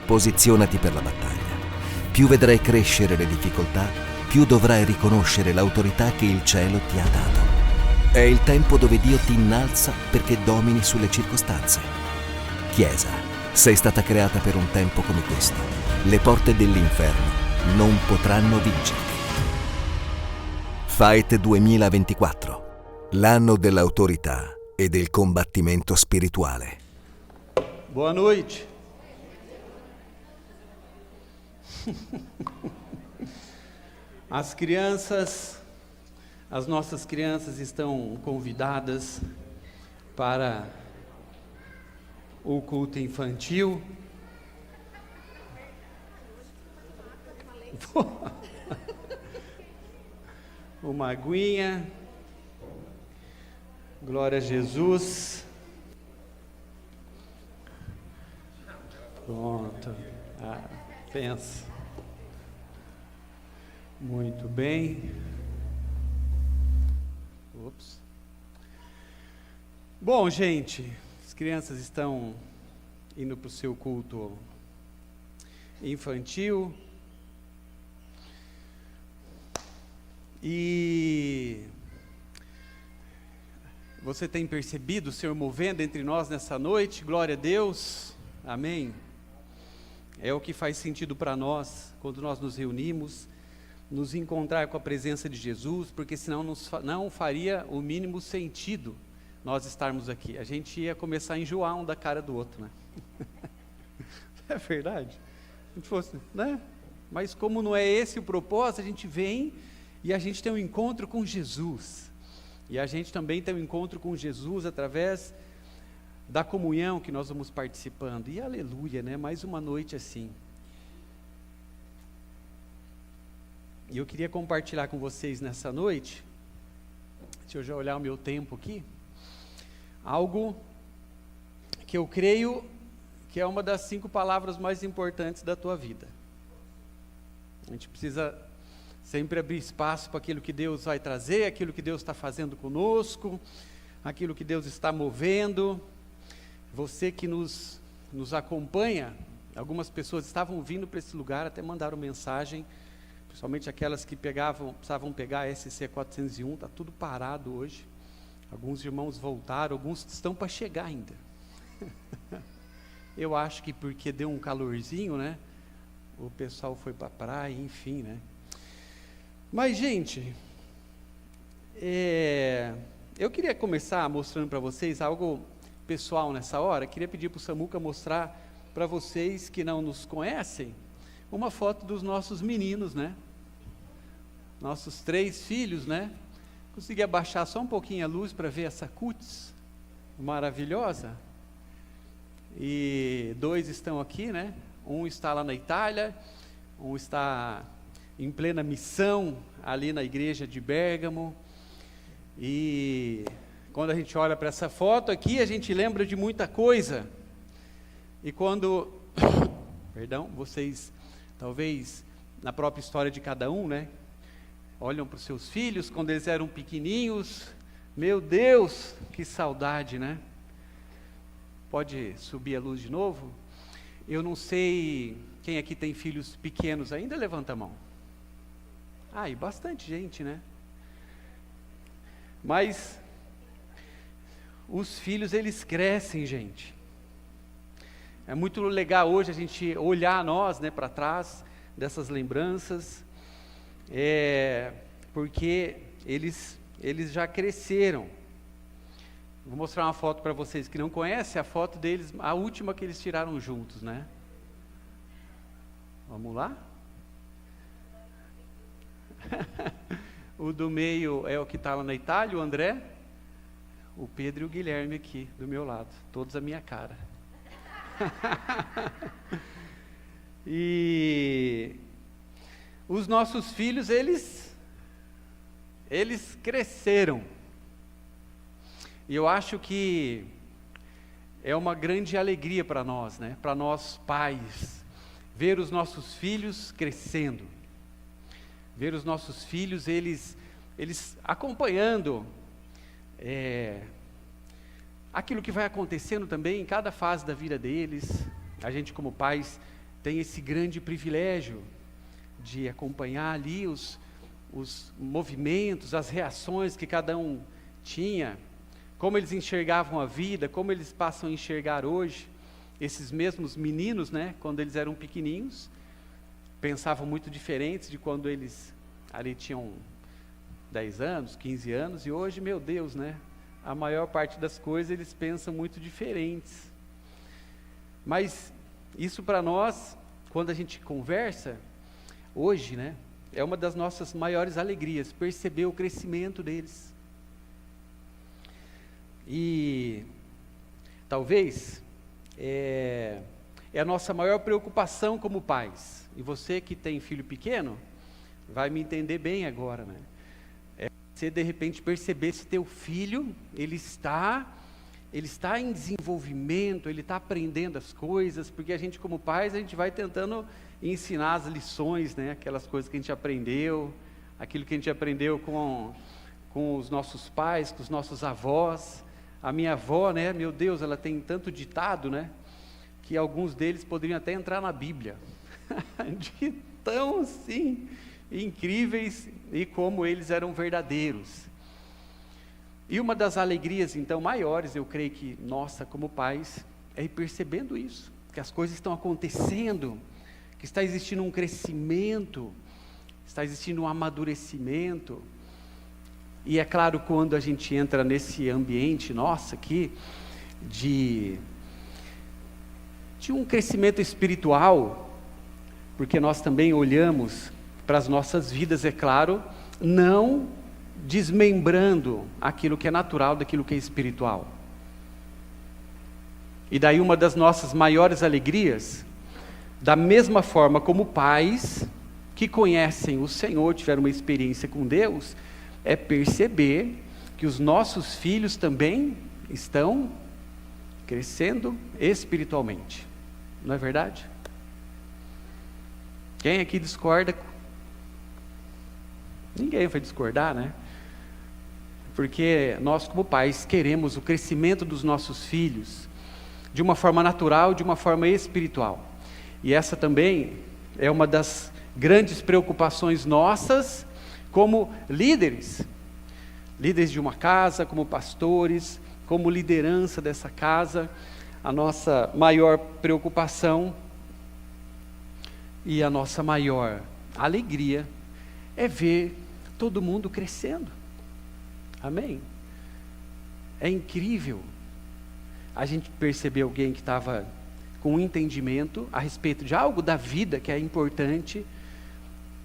Posizionati per la battaglia. Più vedrai crescere le difficoltà, più dovrai riconoscere l'autorità che il cielo ti ha dato. È il tempo dove Dio ti innalza perché domini sulle circostanze. Chiesa, sei stata creata per un tempo come questo. Le porte dell'inferno non potranno vincerti. Fight 2024, l'anno dell'autorità e del combattimento spirituale. Boa noite. As nossas crianças estão convidadas para o culto infantil. Uma aguinha. Glória a Jesus. Pronto. Pensa. Muito bem. Ops. Bom, gente, as crianças estão indo para o seu culto infantil. E você tem percebido o Senhor movendo entre nós nessa noite? Glória a Deus. Amém. É o que faz sentido para nós, quando nós nos reunimos, nos encontrar com a presença de Jesus, porque senão não faria o mínimo sentido nós estarmos aqui. A gente ia começar a enjoar um da cara do outro, né? É verdade? Se fosse, né? Mas como não é esse o propósito, a gente vem e a gente tem um encontro com Jesus. E a gente também tem um encontro com Jesus através da comunhão que nós vamos participando. E aleluia, né? Mais uma noite assim. E eu queria compartilhar com vocês nessa noite, deixa eu já olhar o meu tempo aqui, algo que eu creio que é uma das 5 palavras mais importantes da tua vida. A gente precisa sempre abrir espaço para aquilo que Deus vai trazer, aquilo que Deus está fazendo conosco, aquilo que Deus está movendo. Você que nos acompanha, algumas pessoas estavam vindo para esse lugar, até mandaram mensagem, principalmente aquelas que precisavam pegar a SC 401, está tudo parado hoje. Alguns irmãos voltaram, alguns estão para chegar ainda. Eu acho que porque deu um calorzinho, né? O pessoal foi para a praia, enfim, né? Mas, gente, eu queria começar mostrando para vocês algo pessoal nessa hora. Queria pedir para o Samuca mostrar para vocês que não nos conhecem, uma foto dos nossos meninos, né? Nossos 3 filhos, né? Consegui abaixar só um pouquinho a luz para ver essa cutis maravilhosa. E 2 estão aqui, né? Um está lá na Itália, um está em plena missão ali na igreja de Bérgamo. E quando a gente olha para essa foto aqui, a gente lembra de muita coisa. E quando, perdão, vocês, talvez, na própria história de cada um, né? Olham para os seus filhos, quando eles eram pequeninhos, meu Deus, que saudade, né? Pode subir a luz de novo? Eu não sei, quem aqui tem filhos pequenos ainda, levanta a mão. E bastante gente, né? Mas os filhos, eles crescem, gente. É muito legal hoje a gente olhar nós, né, para trás dessas lembranças, porque eles já cresceram. Vou mostrar uma foto para vocês que não conhecem, a foto deles, a última que eles tiraram juntos, né? Vamos lá? O do meio é o que está lá na Itália, o André. O Pedro e o Guilherme aqui, do meu lado, todos a minha cara. E os nossos filhos, eles cresceram. E eu acho que é uma grande alegria para nós, né? Para nós pais, ver os nossos filhos crescendo. Ver os nossos filhos, eles acompanhando aquilo que vai acontecendo também em cada fase da vida deles. A gente como pais tem esse grande privilégio de acompanhar ali os movimentos, as reações que cada um tinha, como eles enxergavam a vida, como eles passam a enxergar hoje. Esses mesmos meninos, né, quando eles eram pequeninhos, pensavam muito diferentes de quando eles ali tinham 10 anos, 15 anos, e hoje, meu Deus, né, a maior parte das coisas eles pensam muito diferentes. Mas isso para nós, quando a gente conversa, hoje, né, é uma das nossas maiores alegrias, perceber o crescimento deles. E talvez é a nossa maior preocupação como pais. E você que tem filho pequeno, vai me entender bem agora, né? É você de repente perceber se teu filho, ele está em desenvolvimento, ele está aprendendo as coisas, porque a gente como pais, a gente vai tentando ensinar as lições, né? Aquelas coisas que a gente aprendeu, aquilo que a gente aprendeu com os nossos pais, com os nossos avós. A minha avó, né, meu Deus, ela tem tanto ditado, né, que alguns deles poderiam até entrar na Bíblia, de tão assim, incríveis e como eles eram verdadeiros. E uma das alegrias, então, maiores, eu creio que, nossa, como pais, é ir percebendo isso, que as coisas estão acontecendo, que está existindo um crescimento, está existindo um amadurecimento. E é claro, quando a gente entra nesse ambiente, nossa, aqui, de um crescimento espiritual, porque nós também olhamos para as nossas vidas, é claro, não desmembrando aquilo que é natural daquilo que é espiritual. E daí uma das nossas maiores alegrias, da mesma forma como pais que conhecem o Senhor, tiveram uma experiência com Deus, é perceber que os nossos filhos também estão crescendo espiritualmente. Não é verdade? Quem aqui discorda? Ninguém vai discordar, né? Porque nós como pais queremos o crescimento dos nossos filhos de uma forma natural, de uma forma espiritual. E essa também é uma das grandes preocupações nossas como líderes de uma casa, como pastores, como liderança dessa casa. A nossa maior preocupação e a nossa maior alegria é ver todo mundo crescendo. Amém? É incrível a gente perceber alguém que estava com um entendimento a respeito de algo da vida que é importante,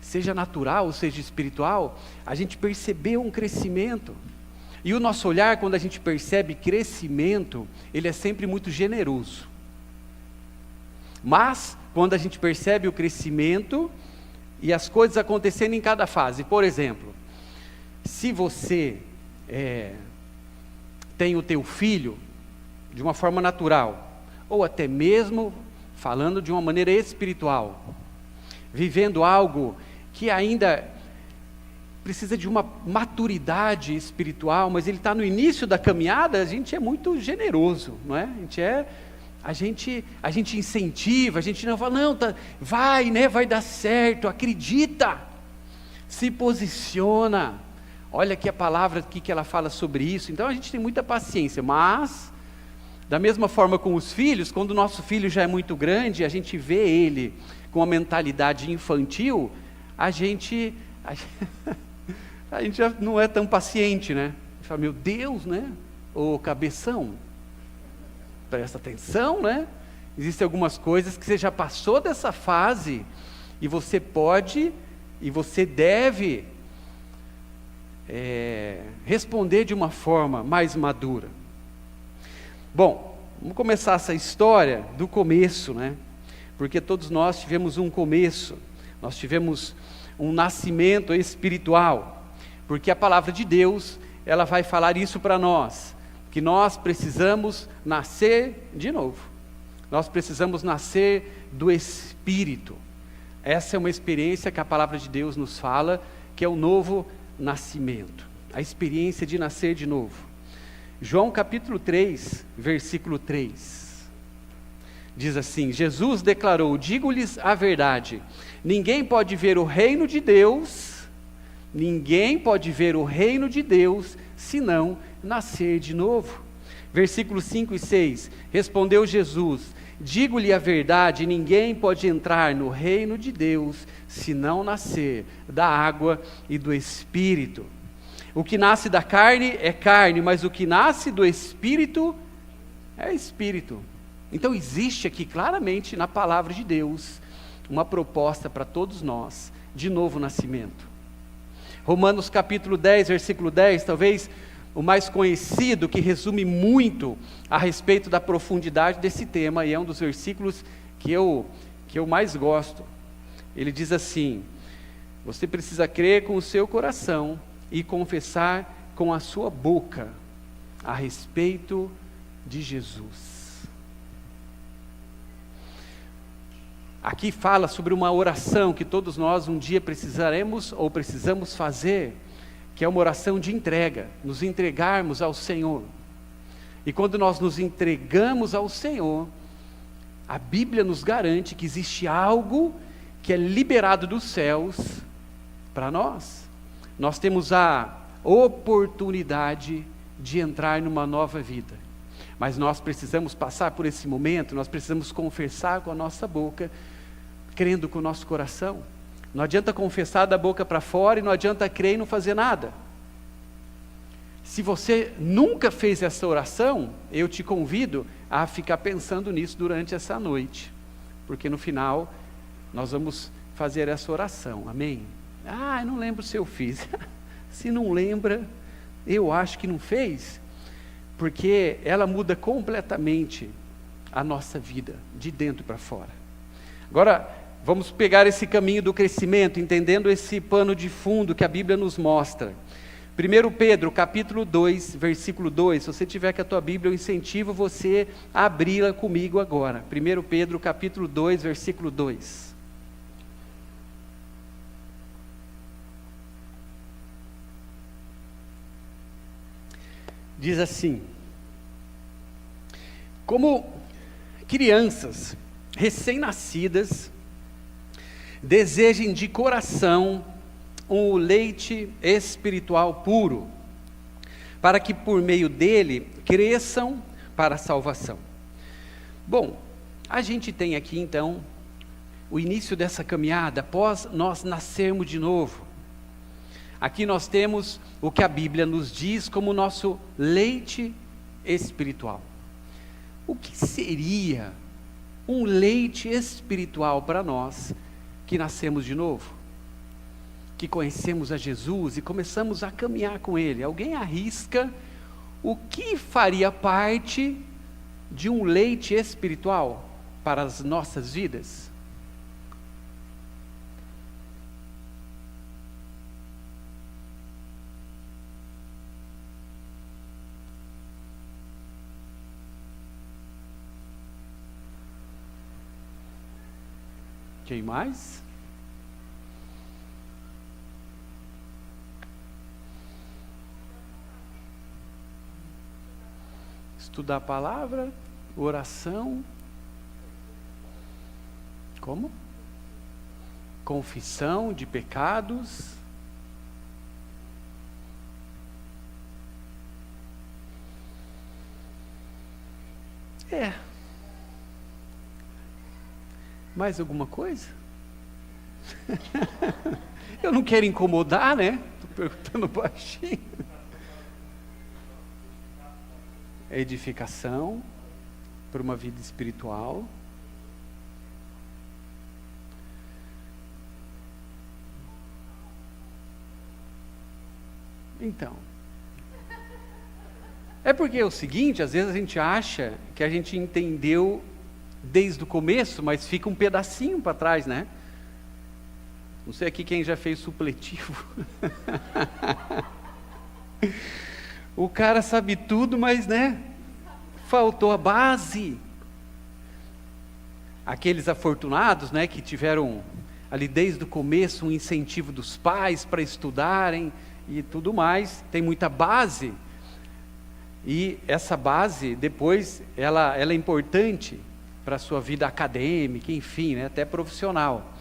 seja natural ou seja espiritual, a gente percebeu um crescimento. E o nosso olhar, quando a gente percebe crescimento, ele é sempre muito generoso. Mas, quando a gente percebe o crescimento e as coisas acontecendo em cada fase, por exemplo, se você tem o teu filho de uma forma natural, ou até mesmo falando de uma maneira espiritual, vivendo algo que ainda precisa de uma maturidade espiritual, mas ele está no início da caminhada, a gente é muito generoso, não é? A gente incentiva, a gente não fala, não, vai, né, vai dar certo, acredita, se posiciona. Olha aqui a palavra aqui que ela fala sobre isso. Então a gente tem muita paciência, mas da mesma forma com os filhos, quando o nosso filho já é muito grande, a gente vê ele com uma mentalidade infantil, a gente já não é tão paciente, né? A gente fala, meu Deus, né? Ô cabeção, presta atenção, né? Existem algumas coisas que você já passou dessa fase, e você pode, e você deve responder de uma forma mais madura. Bom, vamos começar essa história do começo, né? Porque todos nós tivemos um começo, nós tivemos um nascimento espiritual, porque a palavra de Deus, ela vai falar isso para nós, que nós precisamos nascer de novo, nós precisamos nascer do Espírito. Essa é uma experiência que a palavra de Deus nos fala, que é o novo nascimento, a experiência de nascer de novo. João capítulo 3, versículo 3. Diz assim: Jesus declarou: digo-lhes a verdade, ninguém pode ver o reino de Deus, se não nascer de novo. Versículos 5 e 6, respondeu Jesus: digo-lhe a verdade, ninguém pode entrar no reino de Deus, se não nascer da água e do Espírito. O que nasce da carne é carne, mas o que nasce do Espírito é Espírito. Então existe aqui claramente na palavra de Deus uma proposta para todos nós de novo nascimento. Romanos capítulo 10, versículo 10, talvez o mais conhecido, que resume muito a respeito da profundidade desse tema, e é um dos versículos que eu mais gosto. Ele diz assim: você precisa crer com o seu coração e confessar com a sua boca a respeito de Jesus. Aqui fala sobre uma oração que todos nós um dia precisamos fazer, que é uma oração de entrega, nos entregarmos ao Senhor. E quando nós nos entregamos ao Senhor, a Bíblia nos garante que existe algo que é liberado dos céus para nós. Nós temos a oportunidade de entrar numa nova vida, mas nós precisamos passar por esse momento, nós precisamos confessar com a nossa boca, crendo com o nosso coração. Não adianta confessar da boca para fora e não adianta crer e não fazer nada. Se você nunca fez essa oração, eu te convido a ficar pensando nisso durante essa noite, porque no final nós vamos fazer essa oração, amém? Eu não lembro se eu fiz. Se não lembra, eu acho que não fez, porque ela muda completamente a nossa vida, de dentro para fora. Agora, vamos pegar esse caminho do crescimento, entendendo esse pano de fundo que a Bíblia nos mostra. 1 Pedro, capítulo 2, versículo 2, se você tiver com a tua Bíblia, eu incentivo você a abri-la comigo agora. 1 Pedro, capítulo 2, versículo 2. Diz assim: como crianças recém-nascidas, desejem de coração um leite espiritual puro, para que por meio dele cresçam para a salvação. Bom, a gente tem aqui então o início dessa caminhada após nós nascermos de novo. Aqui nós temos o que a Bíblia nos diz como nosso leite espiritual. O que seria um leite espiritual para nós que nascemos de novo? Que conhecemos a Jesus e começamos a caminhar com Ele. Alguém arrisca o que faria parte de um leite espiritual para as nossas vidas? Quem mais? Estudar a palavra, oração. Como? Confissão de pecados. Mais alguma coisa? Eu não quero incomodar, né? Estou perguntando baixinho. Edificação para uma vida espiritual. Então, é porque é o seguinte, às vezes a gente acha que a gente entendeu desde o começo, mas fica um pedacinho para trás, né? Não sei aqui quem já fez supletivo. O cara sabe tudo, mas, né? Faltou a base. Aqueles afortunados, né, que tiveram ali desde o começo um incentivo dos pais para estudarem e tudo mais, tem muita base. E essa base, depois, ela é importante para a sua vida acadêmica, enfim, né, até profissional.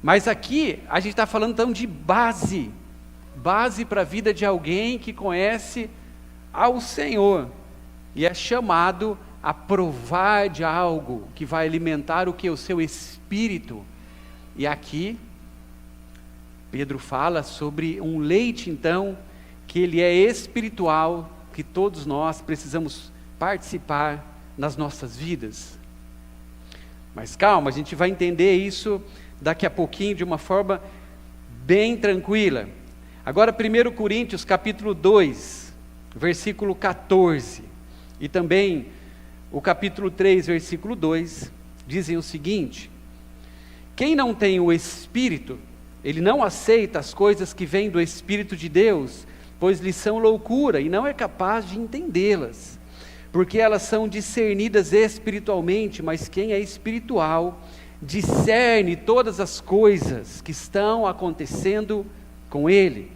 Mas aqui a gente está falando então de base para a vida de alguém que conhece ao Senhor e é chamado a provar de algo que vai alimentar o que? O seu espírito. E aqui Pedro fala sobre um leite então, que ele é espiritual, que todos nós precisamos participar nas nossas vidas. Mas calma, a gente vai entender isso daqui a pouquinho de uma forma bem tranquila. Agora 1 Coríntios capítulo 2, versículo 14, e também o capítulo 3, versículo 2, dizem o seguinte: quem não tem o Espírito, ele não aceita as coisas que vêm do Espírito de Deus, pois lhes são loucura e não é capaz de entendê-las, porque elas são discernidas espiritualmente, mas quem é espiritual discerne todas as coisas que estão acontecendo com ele.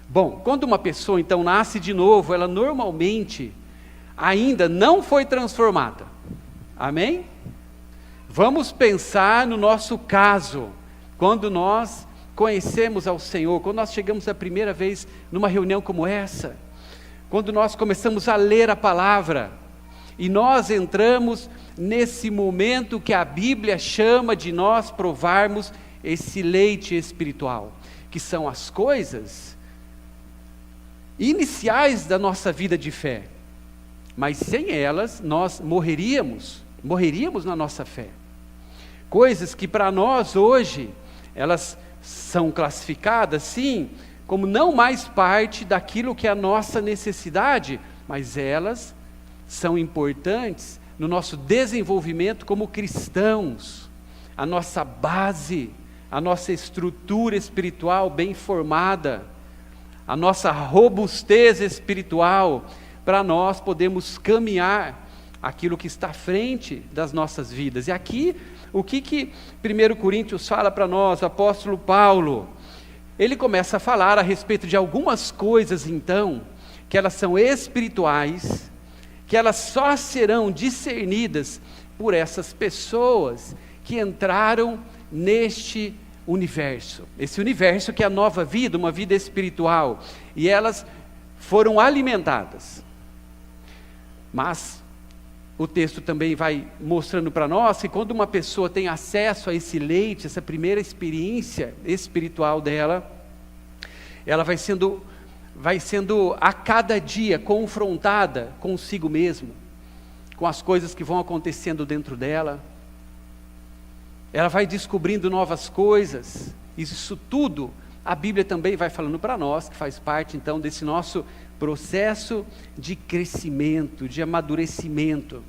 Bom, quando uma pessoa então nasce de novo, ela normalmente ainda não foi transformada. Amém? Vamos pensar no nosso caso, quando nós conhecemos ao Senhor, quando nós chegamos a primeira vez numa reunião como essa, quando nós começamos a ler a palavra, e nós entramos nesse momento que a Bíblia chama de nós provarmos esse leite espiritual, que são as coisas iniciais da nossa vida de fé, mas sem elas nós morreríamos na nossa fé. Coisas que para nós hoje, elas são classificadas sim, como não mais parte daquilo que é a nossa necessidade, mas elas são importantes no nosso desenvolvimento como cristãos, a nossa base, a nossa estrutura espiritual bem formada, a nossa robustez espiritual, para nós podermos caminhar aquilo que está à frente das nossas vidas. E aqui, o que 1 Coríntios fala para nós, o apóstolo Paulo? Ele começa a falar a respeito de algumas coisas então, que elas são espirituais, que elas só serão discernidas por essas pessoas que entraram neste universo, esse universo que é a nova vida, uma vida espiritual, e elas foram alimentadas. Mas o texto também vai mostrando para nós que quando uma pessoa tem acesso a esse leite, essa primeira experiência espiritual dela, ela vai sendo a cada dia confrontada consigo mesma, com as coisas que vão acontecendo dentro dela. Ela vai descobrindo novas coisas. Isso tudo a Bíblia também vai falando para nós, que faz parte então desse nosso processo de crescimento, de amadurecimento.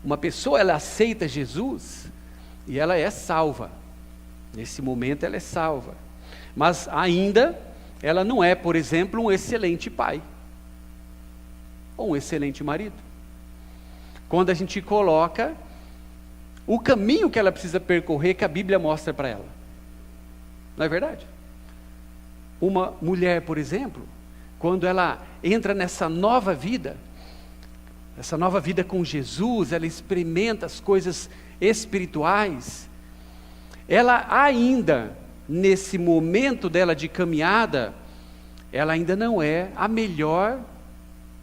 Uma pessoa, ela aceita Jesus e ela é salva. Nesse momento ela é salva. Mas ainda ela não é, por exemplo, um excelente pai ou um excelente marido. Quando a gente coloca o caminho que ela precisa percorrer, que a Bíblia mostra para ela. Não é verdade? Uma mulher, por exemplo, quando ela entra nessa nova vida com Jesus, ela experimenta as coisas espirituais, ela ainda, nesse momento dela de caminhada, ela ainda não é a melhor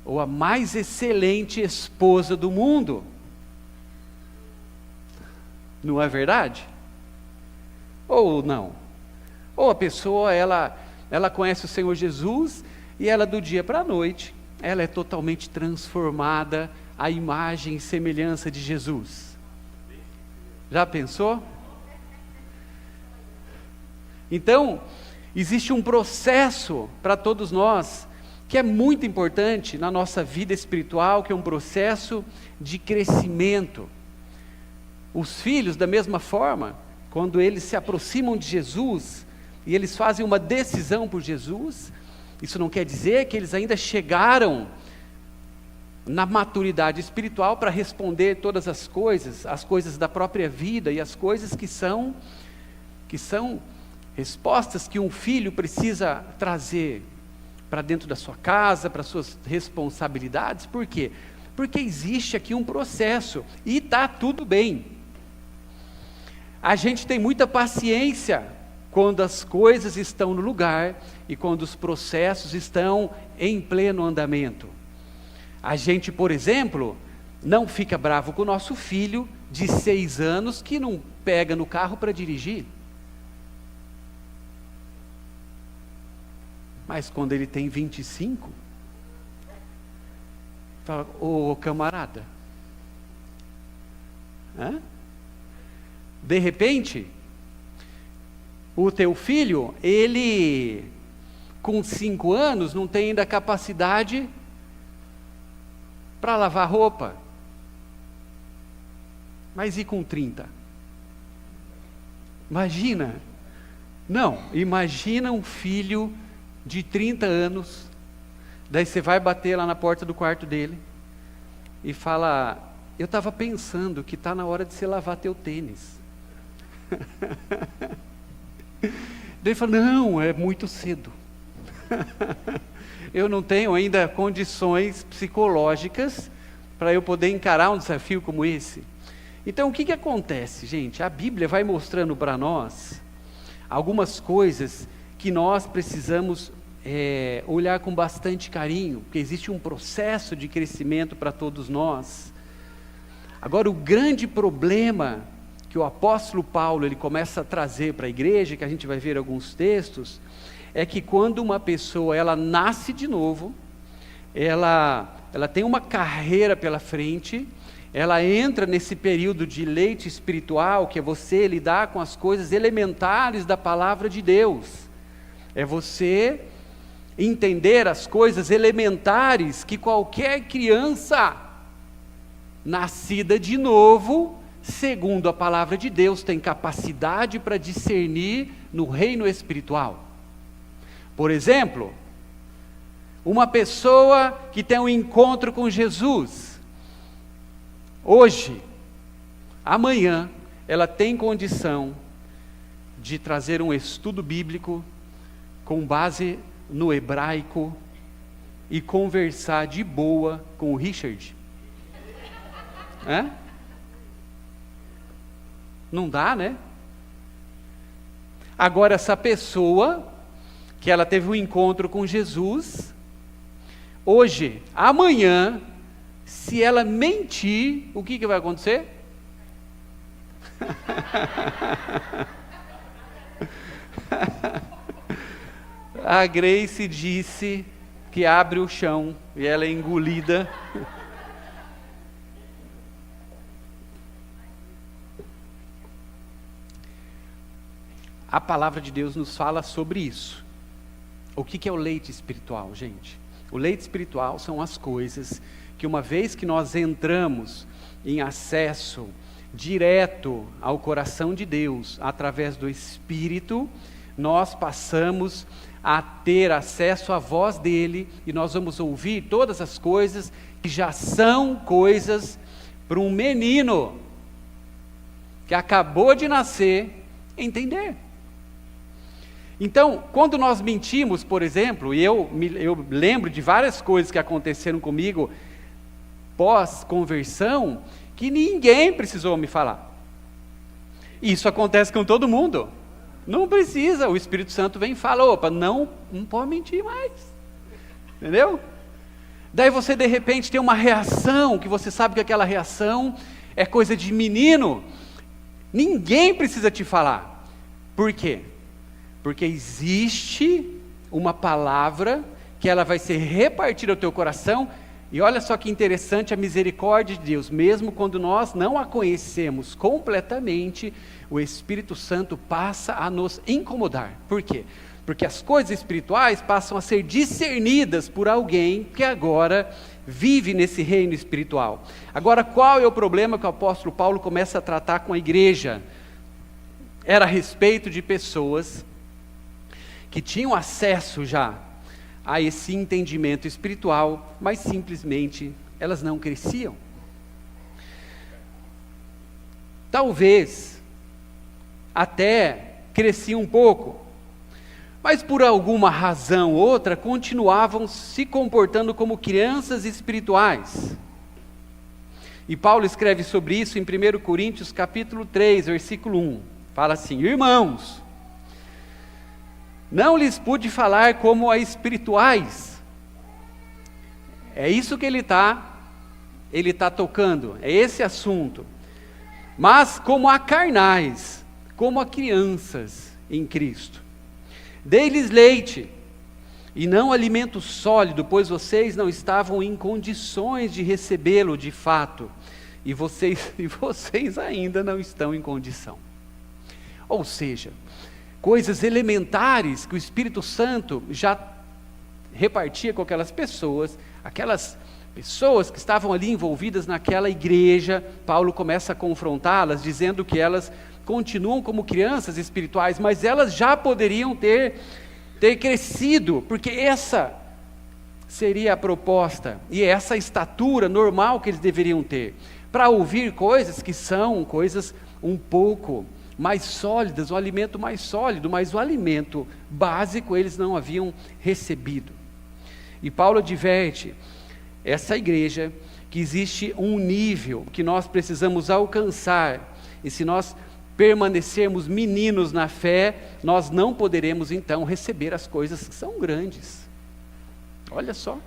ou a mais excelente esposa do mundo. Não é verdade? Ou não? Ou a pessoa, ela conhece o Senhor Jesus e ela do dia para a noite, ela é totalmente transformada à imagem e semelhança de Jesus. Já pensou? Então, existe um processo para todos nós, que é muito importante na nossa vida espiritual, que é um processo de crescimento. Os filhos, da mesma forma, quando eles se aproximam de Jesus, e eles fazem uma decisão por Jesus, isso não quer dizer que eles ainda chegaram na maturidade espiritual para responder todas as coisas da própria vida, e as coisas que são respostas que um filho precisa trazer para dentro da sua casa, para suas responsabilidades. Por quê? Porque existe aqui um processo e está tudo bem. A gente tem muita paciência quando as coisas estão no lugar e quando os processos estão em pleno andamento. A gente, por exemplo, não fica bravo com o nosso filho de 6 anos que não pega no carro para dirigir. Mas quando ele tem 25, fala, ô camarada, de repente, o teu filho, ele com 5 anos não tem ainda capacidade para lavar roupa. Mas e com 30? Imagina. Não, imagina um filho de 30 anos, daí você vai bater lá na porta do quarto dele e fala, eu estava pensando que está na hora de você lavar teu tênis. Daí ele fala, não, é muito cedo. Eu não tenho ainda condições psicológicas para eu poder encarar um desafio como esse. Então o que acontece, gente? A Bíblia vai mostrando para nós algumas coisas que nós precisamos olhar com bastante carinho, porque existe um processo de crescimento para todos nós. Agora, o grande problema que o apóstolo Paulo ele começa a trazer para a igreja, que a gente vai ver alguns textos, é que quando uma pessoa ela nasce de novo, ela tem uma carreira pela frente, ela entra nesse período de leite espiritual, que é você lidar com as coisas elementares da palavra de Deus, é você entender as coisas elementares que qualquer criança nascida de novo, segundo a palavra de Deus, tem capacidade para discernir no reino espiritual. Por exemplo, uma pessoa que tem um encontro com Jesus, hoje, amanhã, ela tem condição de trazer um estudo bíblico com base no hebraico e conversar de boa com o Richard. Não dá, né? Agora, essa pessoa que ela teve um encontro com Jesus, hoje, amanhã, se ela mentir, o que vai acontecer? A Grace disse que abre o chão e ela é engolida. A palavra de Deus nos fala sobre isso. O que é o leite espiritual, gente? O leite espiritual são as coisas que uma vez que nós entramos em acesso direto ao coração de Deus, através do Espírito, nós passamos a ter acesso à voz dele, e nós vamos ouvir todas as coisas que já são coisas para um menino que acabou de nascer entender. Então, quando nós mentimos, por exemplo, e eu lembro de várias coisas que aconteceram comigo pós-conversão, que ninguém precisou me falar. Isso acontece com todo mundo. Não precisa, o Espírito Santo vem e fala, opa, não pode mentir mais. Entendeu? Daí você de repente tem uma reação, que você sabe que aquela reação é coisa de menino. Ninguém precisa te falar. Por quê? Porque existe uma palavra que ela vai ser repartida ao teu coração, e olha só que interessante a misericórdia de Deus, mesmo quando nós não a conhecemos completamente, o Espírito Santo passa a nos incomodar. Por quê? Porque as coisas espirituais passam a ser discernidas por alguém que agora vive nesse reino espiritual. Agora, qual é o problema que o apóstolo Paulo começa a tratar com a igreja? Era a respeito de pessoas que tinham acesso já a esse entendimento espiritual, mas simplesmente elas não cresciam. Talvez até cresciam um pouco, mas por alguma razão ou outra continuavam se comportando como crianças espirituais. E Paulo escreve sobre isso em 1 Coríntios capítulo 3, versículo 1. Fala assim: irmãos, não lhes pude falar como a espirituais. É isso que ele está tocando, é esse assunto. Mas como a carnais, como a crianças em Cristo. Dei-lhes leite, e não alimento sólido, pois vocês não estavam em condições de recebê-lo de fato, e vocês ainda não estão em condição. Ou seja, coisas elementares que o Espírito Santo já repartia com aquelas pessoas que estavam ali envolvidas naquela igreja. Paulo começa a confrontá-las, dizendo que elas continuam como crianças espirituais, mas elas já poderiam ter crescido, porque essa seria a proposta, e essa estatura normal que eles deveriam ter, para ouvir coisas que são coisas um pouco mais sólidas, um alimento mais sólido, mas o alimento básico eles não haviam recebido. E Paulo adverte essa igreja que existe um nível que nós precisamos alcançar, e se nós permanecermos meninos na fé, nós não poderemos então receber as coisas que são grandes. Olha só.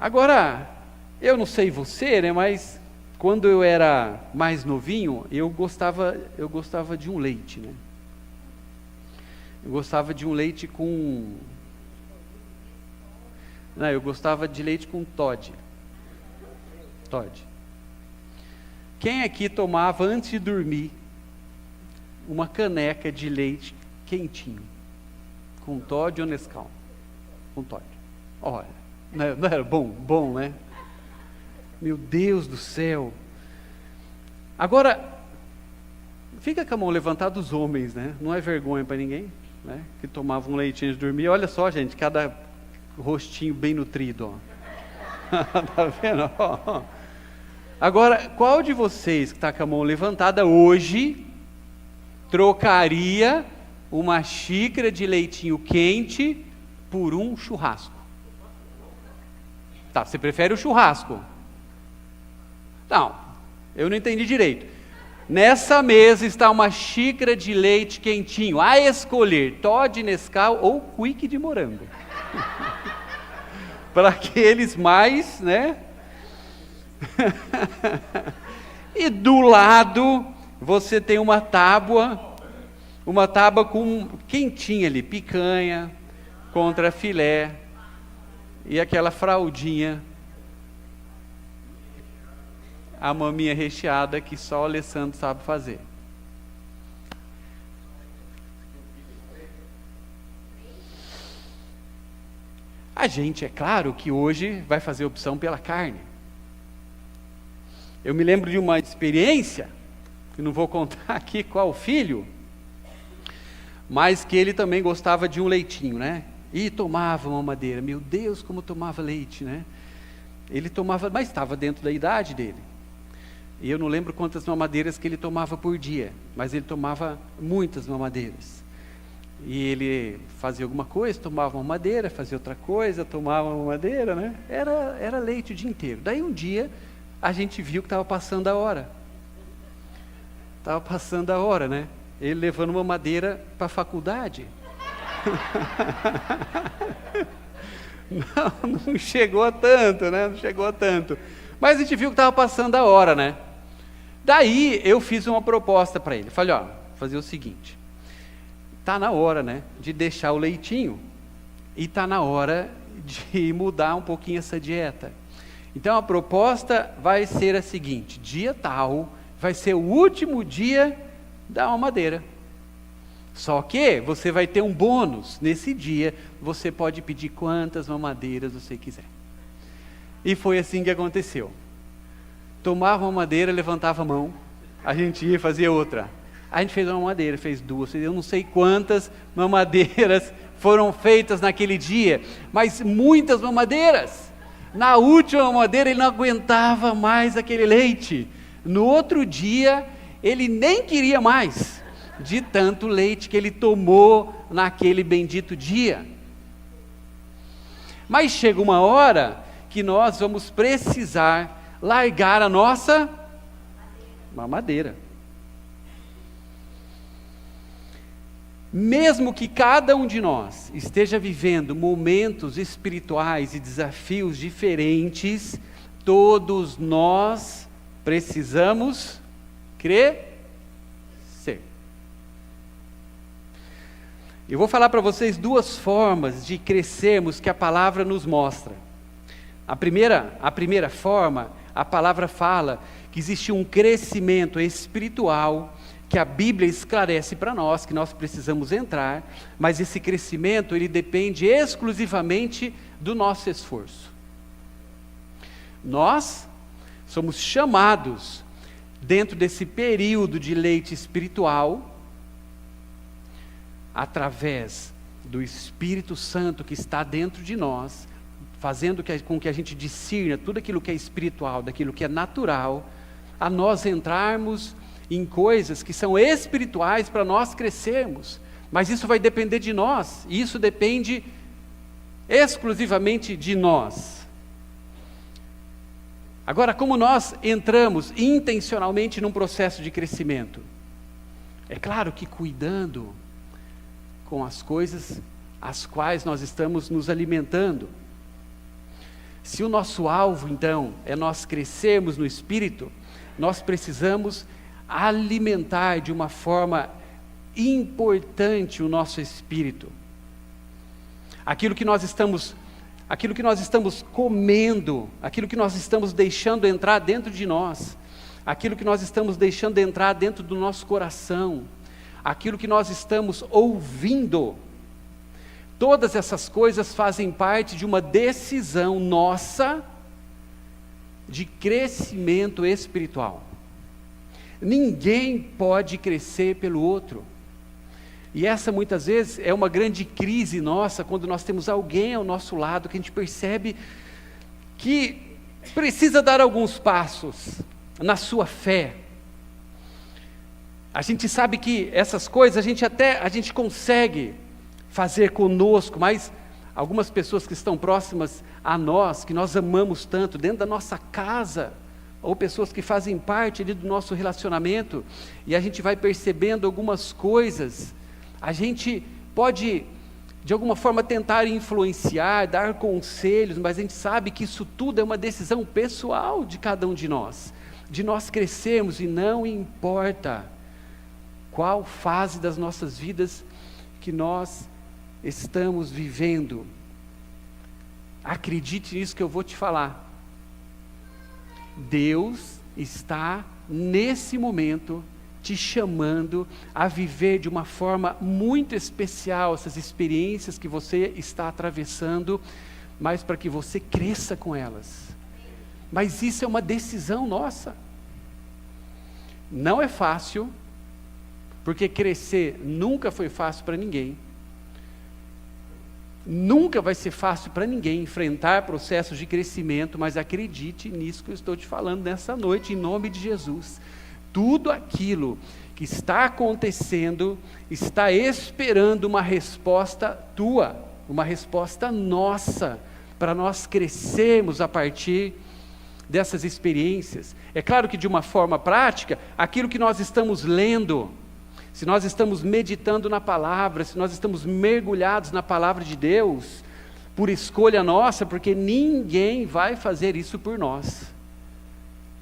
Agora, eu não sei você, né, mas quando eu era mais novinho, eu gostava de um leite, né? Eu gostava de um leite com... Não, eu gostava de leite com Toddy. Quem aqui tomava antes de dormir uma caneca de leite quentinho, com Toddy ou Nescau? Com Toddy. Olha, não era bom, né? Meu Deus do céu. Agora, fica com a mão levantada os homens, né? Não é vergonha para ninguém, né? Que tomavam um leite antes de dormir. Olha só, gente, cada rostinho bem nutrido, ó. Tá vendo? Ó. Agora, qual de vocês que está com a mão levantada hoje trocaria uma xícara de leitinho quente por um churrasco? Tá, você prefere o churrasco? Não, eu não entendi direito. Nessa mesa está uma xícara de leite quentinho, a escolher Toddy, Nescau ou Quick de morango. Para aqueles mais, né? E do lado você tem uma tábua com quentinha ali, picanha contra filé e aquela fraldinha, a maminha recheada que só o Alessandro sabe fazer. A gente, é claro, que hoje vai fazer opção pela carne. Eu me lembro de uma experiência, que não vou contar aqui qual filho, mas que ele também gostava de um leitinho, né? E tomava uma mamadeira. Meu Deus, como tomava leite, né? Ele tomava, mas estava dentro da idade dele. E eu não lembro quantas mamadeiras que ele tomava por dia, mas ele tomava muitas mamadeiras. E ele fazia alguma coisa, tomava uma mamadeira, fazia outra coisa, tomava uma mamadeira, né? Era leite o dia inteiro. Daí um dia a gente viu que estava passando a hora. Estava passando a hora, né? Ele levando uma madeira para a faculdade. Não chegou a tanto, né? Não chegou a tanto. Mas a gente viu que estava passando a hora, né? Daí eu fiz uma proposta para ele. Falei, ó, vou fazer o seguinte. Está na hora, né, de deixar o leitinho. E está na hora de mudar um pouquinho essa dieta. Então a proposta vai ser a seguinte: dia tal vai ser o último dia da mamadeira. Só que você vai ter um bônus. Nesse dia você pode pedir quantas mamadeiras você quiser. E foi assim que aconteceu. Tomava uma mamadeira, levantava a mão, a gente ia fazer outra. A gente fez uma mamadeira, fez duas, eu não sei quantas mamadeiras foram feitas naquele dia, mas muitas mamadeiras. Na última mamadeira ele não aguentava mais aquele leite. No outro dia ele nem queria mais, de tanto leite que ele tomou naquele bendito dia. Mas chega uma hora que nós vamos precisar largar a nossa mamadeira. Mesmo que cada um de nós esteja vivendo momentos espirituais e desafios diferentes, todos nós precisamos crescer. Eu vou falar para vocês duas formas de crescermos que a palavra nos mostra. A primeira forma, a palavra fala que existe um crescimento espiritual que a Bíblia esclarece para nós, que nós precisamos entrar, mas esse crescimento, ele depende exclusivamente do nosso esforço. Nós somos chamados, dentro desse período de leite espiritual, através do Espírito Santo que está dentro de nós, fazendo com que a gente discirna tudo aquilo que é espiritual, daquilo que é natural, a nós entrarmos em coisas que são espirituais para nós crescermos. Mas isso vai depender de nós, e isso depende exclusivamente de nós. Agora, como nós entramos intencionalmente num processo de crescimento? É claro que cuidando com as coisas às quais nós estamos nos alimentando. Se o nosso alvo, então, é nós crescermos no Espírito, nós precisamos alimentar de uma forma importante o nosso espírito. Aquilo que nós estamos comendo, aquilo que nós estamos deixando entrar dentro de nós, aquilo que nós estamos deixando entrar dentro do nosso coração, aquilo que nós estamos ouvindo, todas essas coisas fazem parte de uma decisão nossa de crescimento espiritual. Ninguém pode crescer pelo outro. E essa muitas vezes é uma grande crise nossa, quando nós temos alguém ao nosso lado que a gente percebe que precisa dar alguns passos na sua fé. A gente sabe que essas coisas a gente consegue fazer conosco, mas algumas pessoas que estão próximas a nós, que nós amamos tanto, dentro da nossa casa, ou pessoas que fazem parte ali do nosso relacionamento, e a gente vai percebendo algumas coisas, a gente pode, de alguma forma, tentar influenciar, dar conselhos, mas a gente sabe que isso tudo é uma decisão pessoal de cada um de nós crescermos, e não importa qual fase das nossas vidas que nós estamos vivendo. Acredite nisso que eu vou te falar. Deus está, nesse momento, te chamando a viver de uma forma muito especial essas experiências que você está atravessando, mas para que você cresça com elas. Mas isso é uma decisão nossa. Não é fácil, porque crescer nunca foi fácil para ninguém. Nunca vai ser fácil para ninguém enfrentar processos de crescimento, mas acredite nisso que eu estou te falando nessa noite, em nome de Jesus. Tudo aquilo que está acontecendo está esperando uma resposta tua, uma resposta nossa, para nós crescermos a partir dessas experiências. É claro que de uma forma prática, aquilo que nós estamos lendo, se nós estamos meditando na palavra, se nós estamos mergulhados na palavra de Deus, por escolha nossa, porque ninguém vai fazer isso por nós.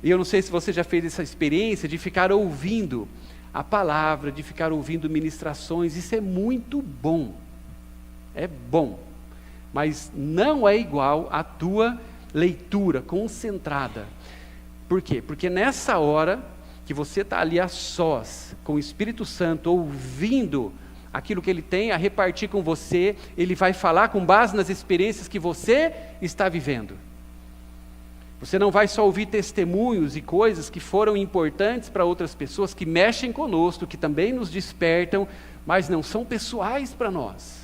E eu não sei se você já fez essa experiência de ficar ouvindo a palavra, de ficar ouvindo ministrações, isso é muito bom, é bom, mas não é igual à tua leitura concentrada. Por quê? Porque nessa hora que você está ali a sós, com o Espírito Santo, ouvindo aquilo que Ele tem a repartir com você, Ele vai falar com base nas experiências que você está vivendo. Você não vai só ouvir testemunhos e coisas que foram importantes para outras pessoas, que mexem conosco, que também nos despertam, mas não são pessoais para nós.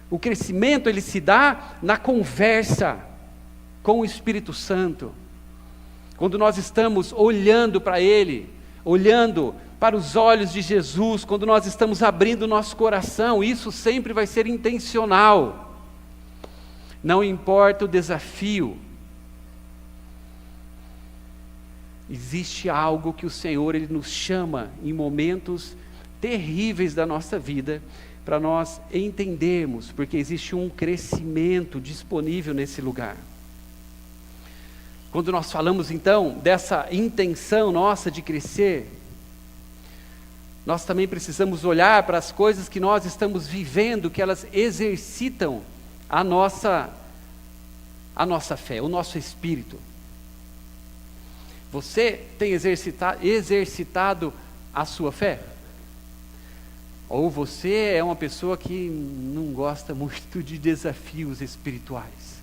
O crescimento, ele se dá na conversa com o Espírito Santo. Quando nós estamos olhando para Ele, olhando para os olhos de Jesus, quando nós estamos abrindo o nosso coração, isso sempre vai ser intencional. Não importa o desafio, existe algo que o Senhor Ele nos chama em momentos terríveis da nossa vida, para nós entendermos, porque existe um crescimento disponível nesse lugar. Quando nós falamos então dessa intenção nossa de crescer, nós também precisamos olhar para as coisas que nós estamos vivendo, que elas exercitam a nossa fé, o nosso espírito. Você tem exercitado a sua fé? Ou você é uma pessoa que não gosta muito de desafios espirituais?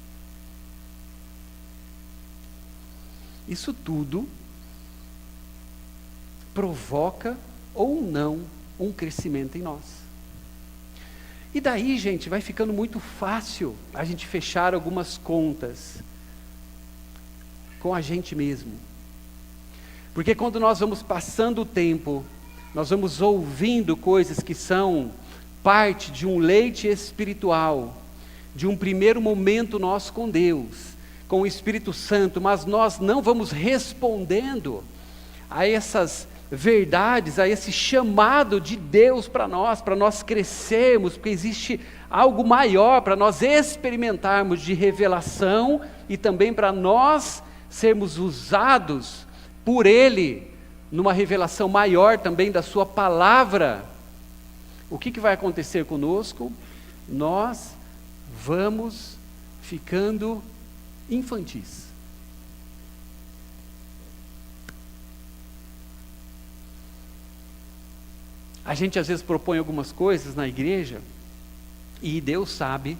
Isso tudo provoca ou não um crescimento em nós. E daí, gente, vai ficando muito fácil a gente fechar algumas contas com a gente mesmo. Porque quando nós vamos passando o tempo, nós vamos ouvindo coisas que são parte de um leite espiritual, de um primeiro momento nosso com Deus, com o Espírito Santo, mas nós não vamos respondendo a essas verdades, a esse chamado de Deus para nós crescermos, porque existe algo maior para nós experimentarmos de revelação e também para nós sermos usados por Ele numa revelação maior também da sua palavra. O que vai acontecer conosco? Nós vamos ficando infantis. A gente às vezes propõe algumas coisas na igreja e Deus sabe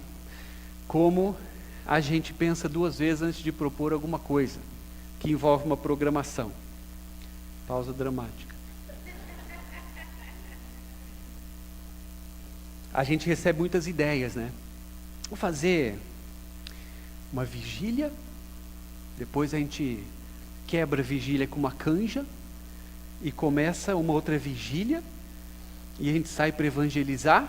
como a gente pensa duas vezes antes de propor alguma coisa que envolve uma programação. Pausa dramática. A gente recebe muitas ideias, né? Vou fazer uma vigília, depois a gente quebra a vigília com uma canja e começa uma outra vigília, e a gente sai para evangelizar,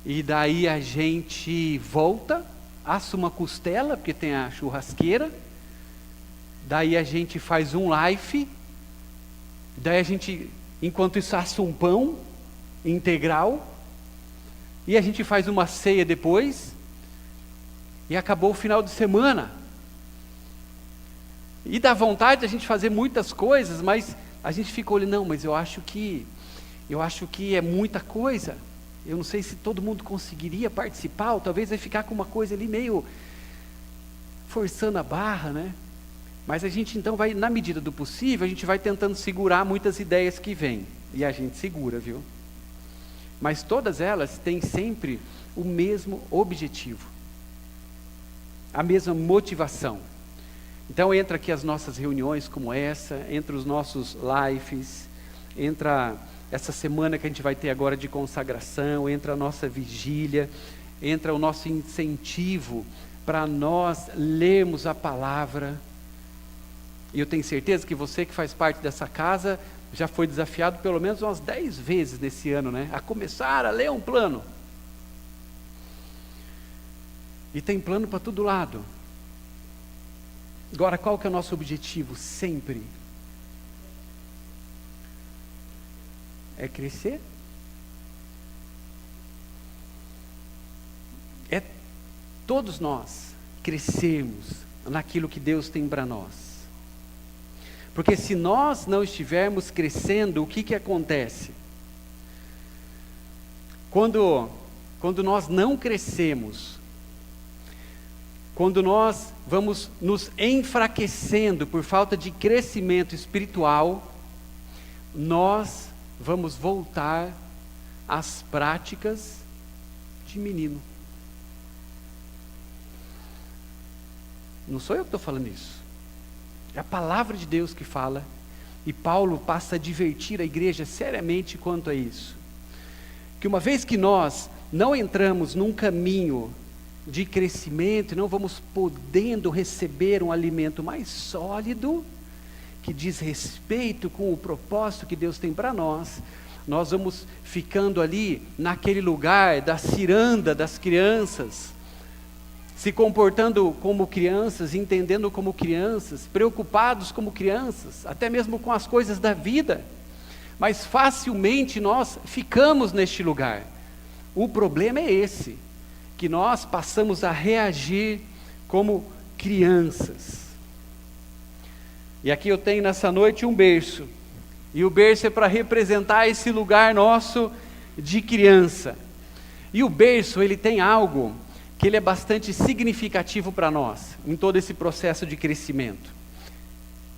e daí a gente volta, assa uma costela, porque tem a churrasqueira, daí a gente faz um life, daí a gente, enquanto isso, assa um pão integral, e a gente faz uma ceia depois, e acabou o final de semana. E dá vontade de a gente fazer muitas coisas, mas a gente fica olhando, não, mas eu acho que é muita coisa, eu não sei se todo mundo conseguiria participar, ou talvez vai ficar com uma coisa ali meio forçando a barra, né? Mas a gente então vai, na medida do possível, a gente vai tentando segurar muitas ideias que vêm, e a gente segura, viu? Mas todas elas têm sempre o mesmo objetivo, a mesma motivação. Então entra aqui as nossas reuniões como essa, entra os nossos lives, entra essa semana que a gente vai ter agora de consagração, entra a nossa vigília, entra o nosso incentivo para nós lermos a palavra. E eu tenho certeza que você que faz parte dessa casa já foi desafiado pelo menos umas 10 vezes nesse ano, né? A começar a ler um plano. E tem plano para todo lado. Agora, qual que é o nosso objetivo sempre? É crescer? É todos nós crescermos naquilo que Deus tem para nós. Porque se nós não estivermos crescendo, o que acontece? Quando nós não crescemos, quando nós vamos nos enfraquecendo por falta de crescimento espiritual, nós vamos voltar às práticas de menino. Não sou eu que estou falando isso. É a palavra de Deus que fala, e Paulo passa a advertir a igreja seriamente quanto a isso. Que uma vez que nós não entramos num caminho de crescimento, e não vamos podendo receber um alimento mais sólido, que diz respeito com o propósito que Deus tem para nós vamos ficando ali naquele lugar da ciranda das crianças, se comportando como crianças, entendendo como crianças, preocupados como crianças, até mesmo com as coisas da vida. Mas facilmente nós ficamos neste lugar. O problema é esse, que nós passamos a reagir como crianças. E aqui eu tenho nessa noite um berço. E o berço é para representar esse lugar nosso de criança. E o berço, ele tem algo que ele é bastante significativo para nós, em todo esse processo de crescimento.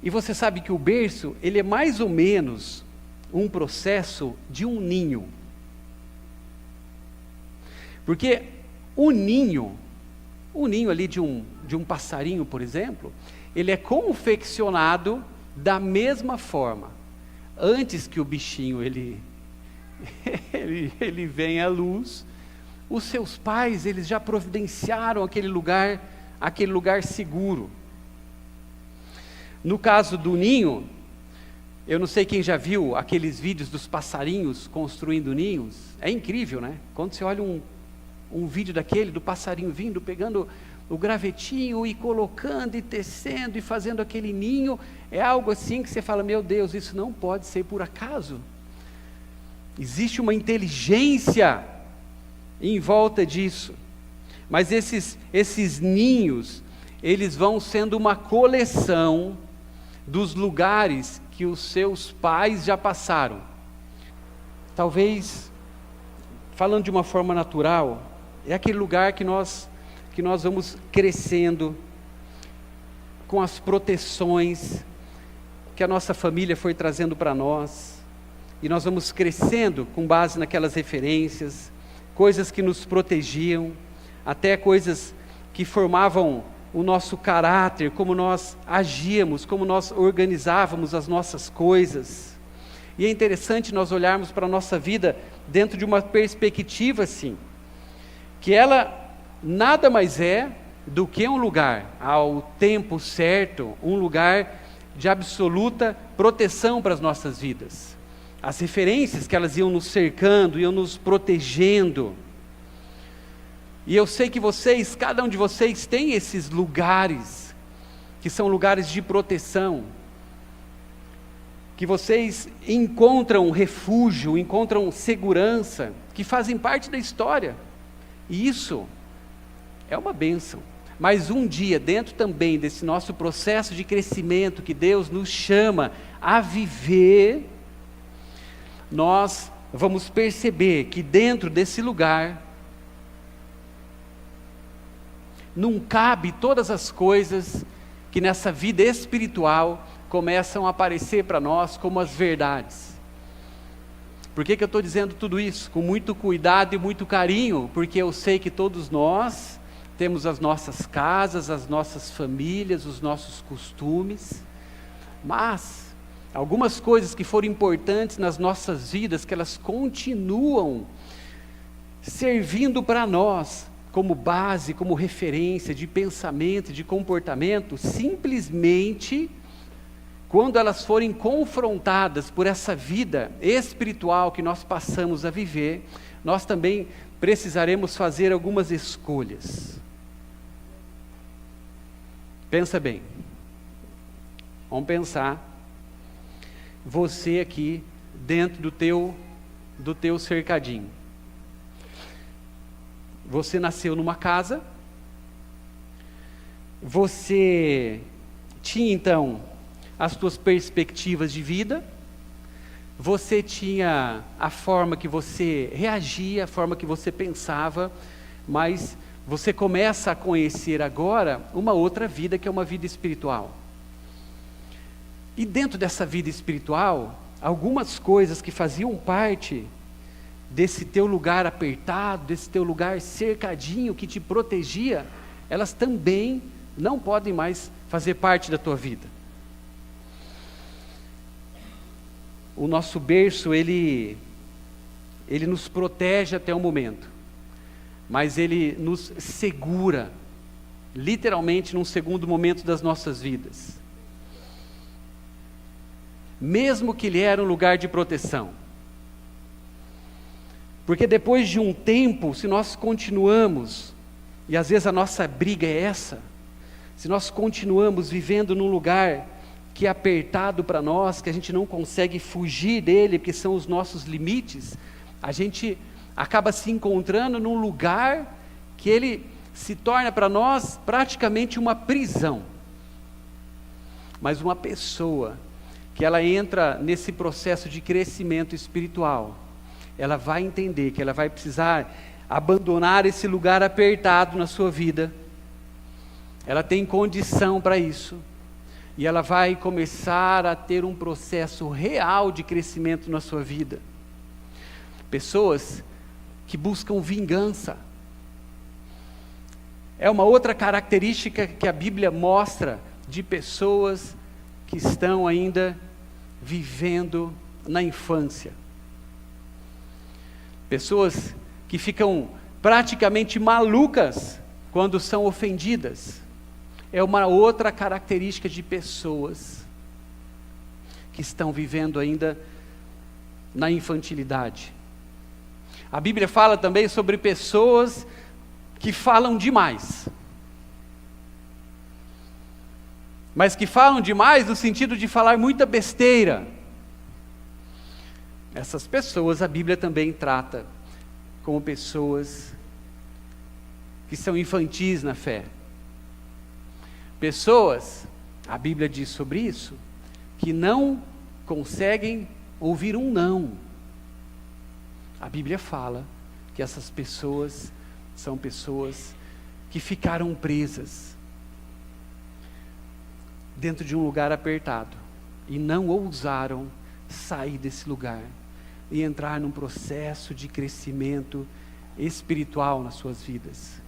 E você sabe que o berço, ele é mais ou menos um processo de um ninho. Porque o ninho ali de um passarinho, por exemplo, ele é confeccionado da mesma forma. Antes que o bichinho ele venha à luz, os seus pais, eles já providenciaram aquele lugar seguro. No caso do ninho, eu não sei quem já viu aqueles vídeos dos passarinhos construindo ninhos. É incrível, né? Quando você olha um vídeo daquele, do passarinho vindo, pegando o gravetinho e colocando e tecendo e fazendo aquele ninho, é algo assim que você fala, meu Deus, isso não pode ser por acaso. Existe uma inteligência em volta disso. Mas esses ninhos, eles vão sendo uma coleção dos lugares que os seus pais já passaram. Talvez, falando de uma forma natural, é aquele lugar que nós vamos crescendo com as proteções que a nossa família foi trazendo para nós, e nós vamos crescendo com base naquelas referências, coisas que nos protegiam, até coisas que formavam o nosso caráter, como nós agíamos, como nós organizávamos as nossas coisas. E é interessante nós olharmos para a nossa vida dentro de uma perspectiva assim, que ela nada mais é do que um lugar, ao tempo certo, um lugar de absoluta proteção para as nossas vidas. As referências que elas iam nos cercando, iam nos protegendo. E eu sei que vocês, cada um de vocês tem esses lugares, que são lugares de proteção, que vocês encontram refúgio, encontram segurança, que fazem parte da história. E isso é uma bênção. Mas um dia, dentro também desse nosso processo de crescimento que Deus nos chama a viver, nós vamos perceber que dentro desse lugar não cabe todas as coisas que nessa vida espiritual começam a aparecer para nós como as verdades. Por que eu estou dizendo tudo isso? Com muito cuidado e muito carinho, porque eu sei que todos nós temos as nossas casas, as nossas famílias, os nossos costumes, mas algumas coisas que foram importantes nas nossas vidas, que elas continuam servindo para nós como base, como referência de pensamento, de comportamento, simplesmente quando elas forem confrontadas por essa vida espiritual que nós passamos a viver, nós também precisaremos fazer algumas escolhas. Pensa bem. Vamos pensar. Você aqui dentro do teu cercadinho. Você nasceu numa casa. Você tinha então as tuas perspectivas de vida. Você tinha a forma que você reagia, a forma que você pensava, mas você começa a conhecer agora uma outra vida, que é uma vida espiritual. E dentro dessa vida espiritual, algumas coisas que faziam parte desse teu lugar apertado, desse teu lugar cercadinho que te protegia, elas também não podem mais fazer parte da tua vida. O nosso berço, ele nos protege até o momento, mas ele nos segura, literalmente num segundo momento das nossas vidas. Mesmo que ele era um lugar de proteção. Porque depois de um tempo, se nós continuamos E às vezes a nossa briga é essa. Se nós continuamos vivendo num lugar que é apertado para nós, que a gente não consegue fugir dele, porque são os nossos limites, a gente acaba se encontrando num lugar que ele se torna para nós praticamente uma prisão. Mas uma pessoa que ela entra nesse processo de crescimento espiritual, ela vai entender que ela vai precisar abandonar esse lugar apertado na sua vida. Ela tem condição para isso. E ela vai começar a ter um processo real de crescimento na sua vida. Pessoas que buscam vingança. É uma outra característica que a Bíblia mostra de pessoas que estão ainda vivendo na infância. Pessoas que ficam praticamente malucas quando são ofendidas. É uma outra característica de pessoas que estão vivendo ainda na infantilidade. A Bíblia fala também sobre pessoas que falam demais. Mas que falam demais no sentido de falar muita besteira. Essas pessoas a Bíblia também trata como pessoas que são infantis na fé. Pessoas, a Bíblia diz sobre isso, que não conseguem ouvir um não. A Bíblia fala que essas pessoas são pessoas que ficaram presas dentro de um lugar apertado e não ousaram sair desse lugar e entrar num processo de crescimento espiritual nas suas vidas.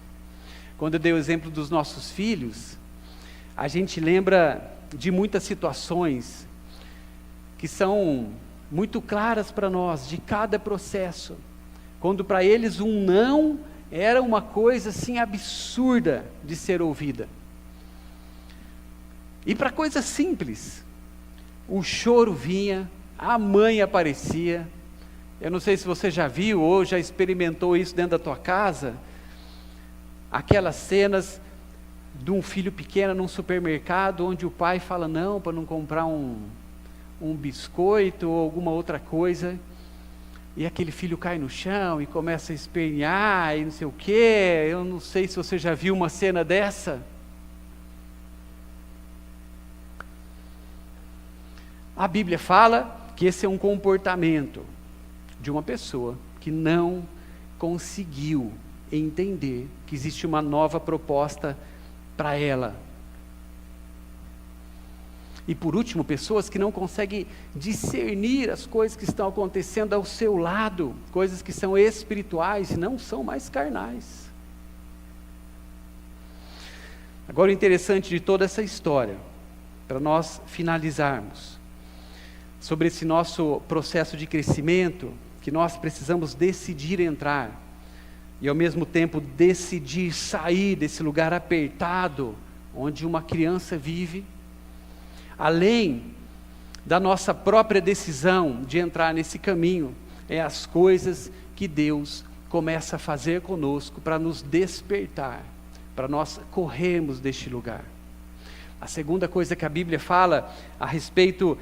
Quando eu dei o exemplo dos nossos filhos, a gente lembra de muitas situações que são muito claras para nós, de cada processo, quando para eles um não era uma coisa assim absurda de ser ouvida. E para coisas simples, o choro vinha, a mãe aparecia. Eu não sei se você já viu ou já experimentou isso dentro da tua casa, aquelas cenas de um filho pequeno num supermercado, onde o pai fala não, para não comprar um biscoito ou alguma outra coisa, e aquele filho cai no chão e começa a espernear e não sei o quê. Eu não sei se você já viu uma cena dessa. A Bíblia fala que esse é um comportamento de uma pessoa que não conseguiu entender que existe uma nova proposta para ela. E por último, pessoas que não conseguem discernir as coisas que estão acontecendo ao seu lado, coisas que são espirituais e não são mais carnais. Agora o interessante de toda essa história, para nós finalizarmos, sobre esse nosso processo de crescimento, que nós precisamos decidir entrar, e ao mesmo tempo decidir sair desse lugar apertado, onde uma criança vive, além da nossa própria decisão de entrar nesse caminho, é as coisas que Deus começa a fazer conosco para nos despertar, para nós corrermos deste lugar. A segunda coisa que a Bíblia fala a respeito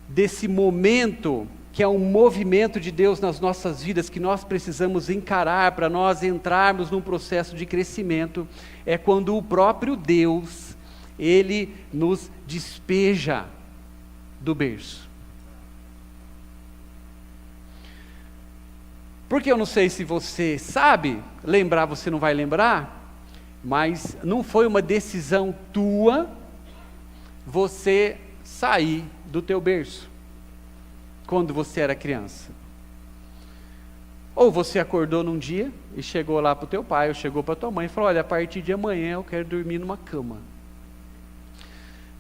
desse momento, que é um movimento de Deus nas nossas vidas, que nós precisamos encarar para nós entrarmos num processo de crescimento, é quando o próprio Deus, Ele nos despeja do berço. Porque eu não sei se você sabe, lembrar você não vai lembrar, mas não foi uma decisão tua você sair do teu berço quando você era criança. Ou você acordou num dia e chegou lá para o teu pai, ou chegou para a tua mãe e falou, olha, a partir de amanhã eu quero dormir numa cama.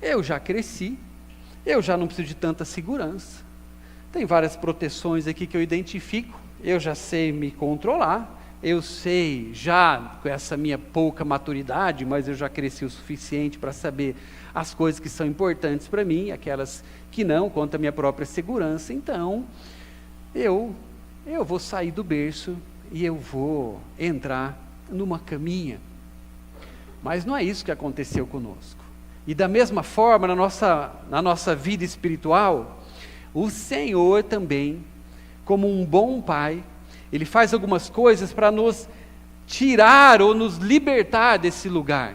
Eu já cresci, eu já não preciso de tanta segurança, tem várias proteções aqui que eu identifico, eu já sei me controlar, eu sei já com essa minha pouca maturidade, mas eu já cresci o suficiente para saber as coisas que são importantes para mim, aquelas que não, quanto à minha própria segurança. Então, eu vou sair do berço e eu vou entrar numa caminha. Mas não é isso que aconteceu conosco. E da mesma forma, na nossa vida espiritual, o Senhor também, como um bom pai, Ele faz algumas coisas para nos tirar ou nos libertar desse lugar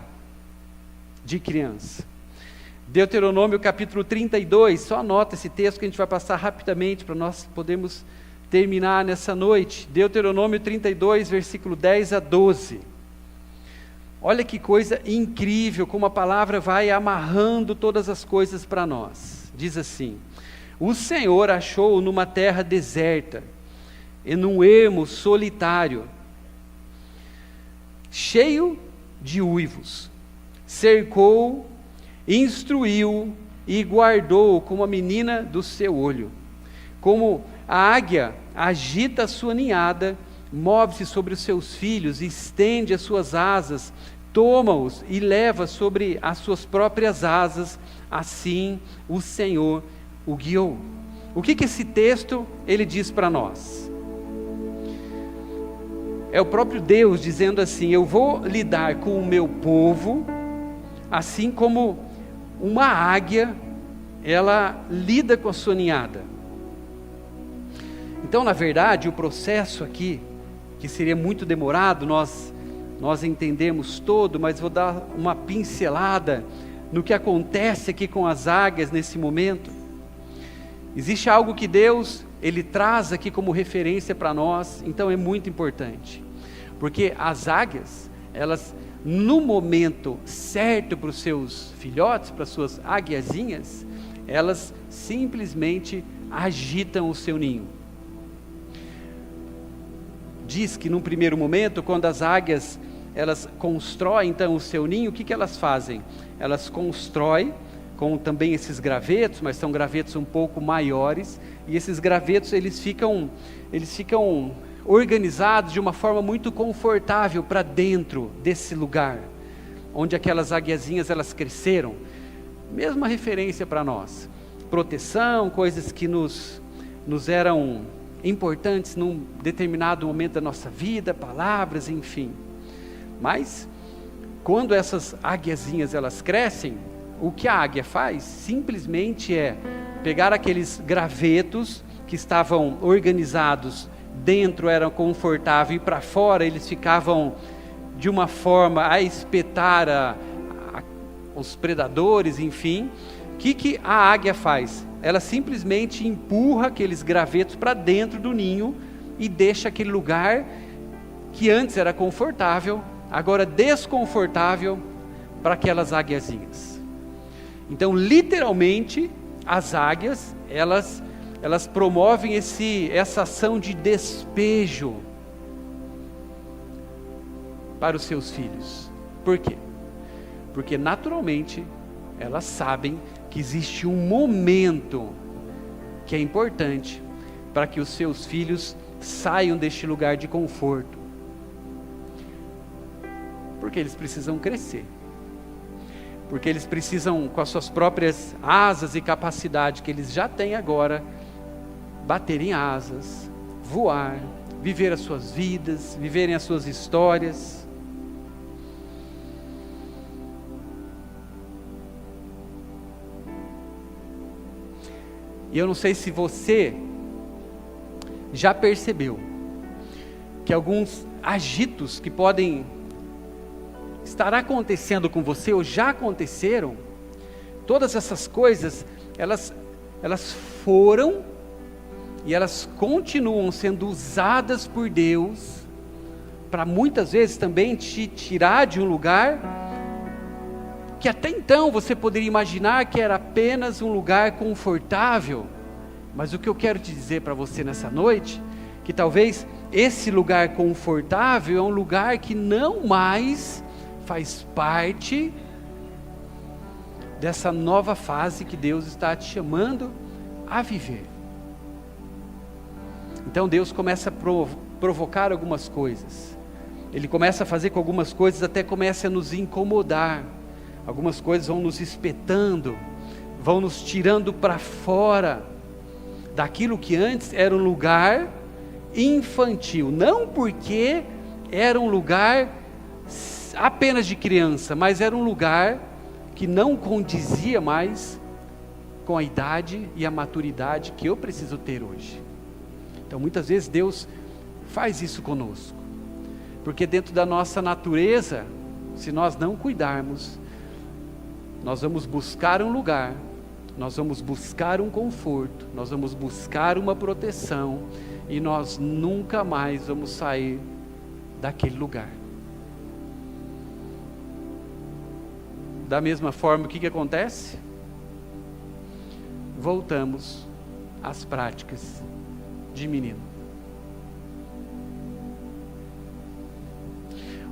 de criança. Deuteronômio capítulo 32, só anota esse texto que a gente vai passar rapidamente para nós podermos terminar nessa noite. Deuteronômio 32, versículo 10 a 12. Olha que coisa incrível, como a palavra vai amarrando todas as coisas para nós. Diz assim: o Senhor achou numa terra deserta, e num ermo solitário, cheio de uivos, cercou, instruiu e guardou como a menina do seu olho. Como a águia agita a sua ninhada, move-se sobre os seus filhos, estende as suas asas, toma-os e leva sobre as suas próprias asas, assim o Senhor o guiou. O que esse texto ele diz para nós? É o próprio Deus dizendo assim: eu vou lidar com o meu povo, assim como uma águia, ela lida com a sua ninhada. Então, na verdade, o processo aqui, que seria muito demorado, nós entendemos todo, mas vou dar uma pincelada no que acontece aqui com as águias nesse momento. Existe algo que Deus, Ele traz aqui como referência para nós, então é muito importante. Porque as águias, elas, no momento certo para os seus filhotes, para as suas águiazinhas, elas simplesmente agitam o seu ninho. Diz que num primeiro momento, quando as águias, elas constroem então o seu ninho, o que elas fazem? Elas constroem com também esses gravetos, mas são gravetos um pouco maiores, e esses gravetos eles ficam organizados de uma forma muito confortável para dentro desse lugar, onde aquelas águiazinhas elas cresceram. Mesma referência para nós, proteção, coisas que nos eram importantes num determinado momento da nossa vida, palavras, enfim. Mas, quando essas águiazinhas elas crescem, o que a águia faz simplesmente é pegar aqueles gravetos que estavam organizados dentro, eram confortáveis, e para fora eles ficavam de uma forma a espetar os predadores, enfim. O que a águia faz? Ela simplesmente empurra aqueles gravetos para dentro do ninho e deixa aquele lugar que antes era confortável, agora desconfortável para aquelas águiazinhas. Então, literalmente, as águias, elas promovem essa ação de despejo para os seus filhos. Por quê? Porque naturalmente elas sabem que existe um momento que é importante para que os seus filhos saiam deste lugar de conforto. Porque eles precisam crescer. Porque eles precisam, com as suas próprias asas e capacidade que eles já têm agora, baterem asas, voar, viver as suas vidas, viverem as suas histórias. E eu não sei se você já percebeu que alguns agitos que podem estar acontecendo com você ou já aconteceram, todas essas coisas, elas foram e elas continuam sendo usadas por Deus para muitas vezes também te tirar de um lugar que até então você poderia imaginar que era apenas um lugar confortável. Mas o que eu quero te dizer para você nessa noite, que talvez esse lugar confortável é um lugar que não mais faz parte dessa nova fase que Deus está te chamando a viver. Então Deus começa a provocar algumas coisas. Ele começa a fazer com algumas coisas, até começa a nos incomodar. Algumas coisas vão nos espetando, vão nos tirando para fora daquilo que antes era um lugar infantil. Não porque era um lugar apenas de criança, mas era um lugar que não condizia mais com a idade e a maturidade que eu preciso ter hoje. Então muitas vezes Deus faz isso conosco, porque dentro da nossa natureza, se nós não cuidarmos, nós vamos buscar um lugar, nós vamos buscar um conforto, nós vamos buscar uma proteção, e nós nunca mais vamos sair daquele lugar. Da mesma forma, o que acontece? Voltamos às práticas de menino.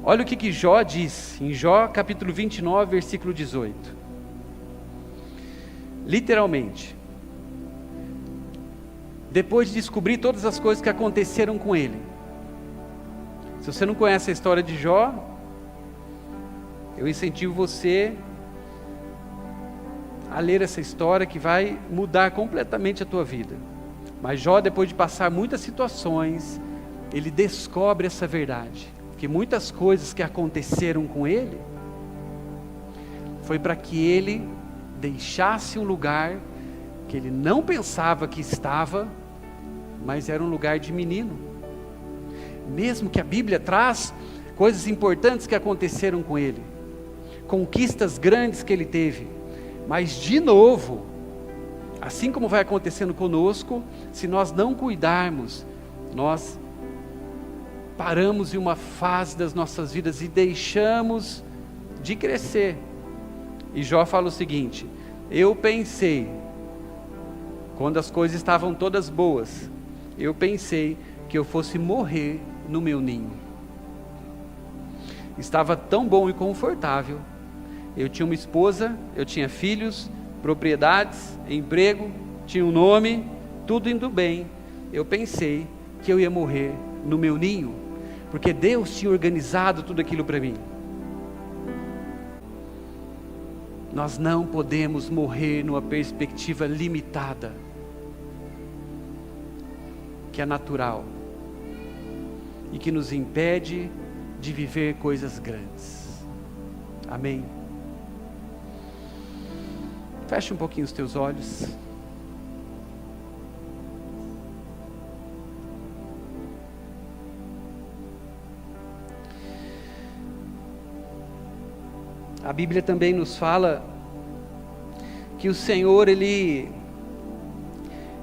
Olha o que Jó diz, em Jó capítulo 29, versículo 18. Literalmente, depois de descobrir todas as coisas que aconteceram com ele. Se você não conhece a história de Jó, eu incentivo você a ler essa história, que vai mudar completamente a tua vida. Mas Jó, depois de passar muitas situações, ele descobre essa verdade, que muitas coisas que aconteceram com ele, foi para que ele deixasse um lugar que ele não pensava que estava, mas era um lugar de menino. Mesmo que a Bíblia traz coisas importantes que aconteceram com ele, conquistas grandes que ele teve, mas de novo, assim como vai acontecendo conosco, se nós não cuidarmos, nós paramos em uma fase das nossas vidas e deixamos de crescer. E Jó fala o seguinte: eu pensei, quando as coisas estavam todas boas, eu pensei que eu fosse morrer no meu ninho. Estava tão bom e confortável. Eu tinha uma esposa, eu tinha filhos, propriedades, emprego, tinha um nome, tudo indo bem. Eu pensei que eu ia morrer no meu ninho, porque Deus tinha organizado tudo aquilo para mim. Nós não podemos morrer numa perspectiva limitada, que é natural, e que nos impede de viver coisas grandes. Amém? Feche um pouquinho os teus olhos. A Bíblia também nos fala que o Senhor, Ele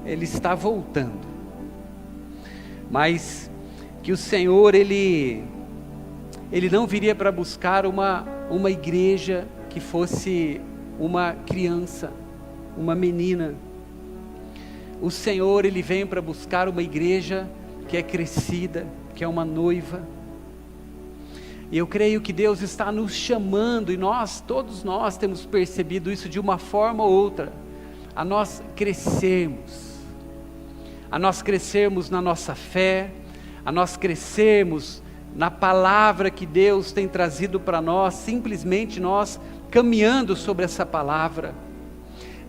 está voltando, mas que o Senhor, Ele não viria para buscar uma igreja que fosse uma criança, uma menina. O Senhor, Ele vem para buscar uma igreja que é crescida, que é uma noiva. E eu creio que Deus está nos chamando, e todos nós temos percebido isso de uma forma ou outra, a nós crescermos na nossa fé, a nós crescermos na palavra que Deus tem trazido para nós, simplesmente nós caminhando sobre essa palavra.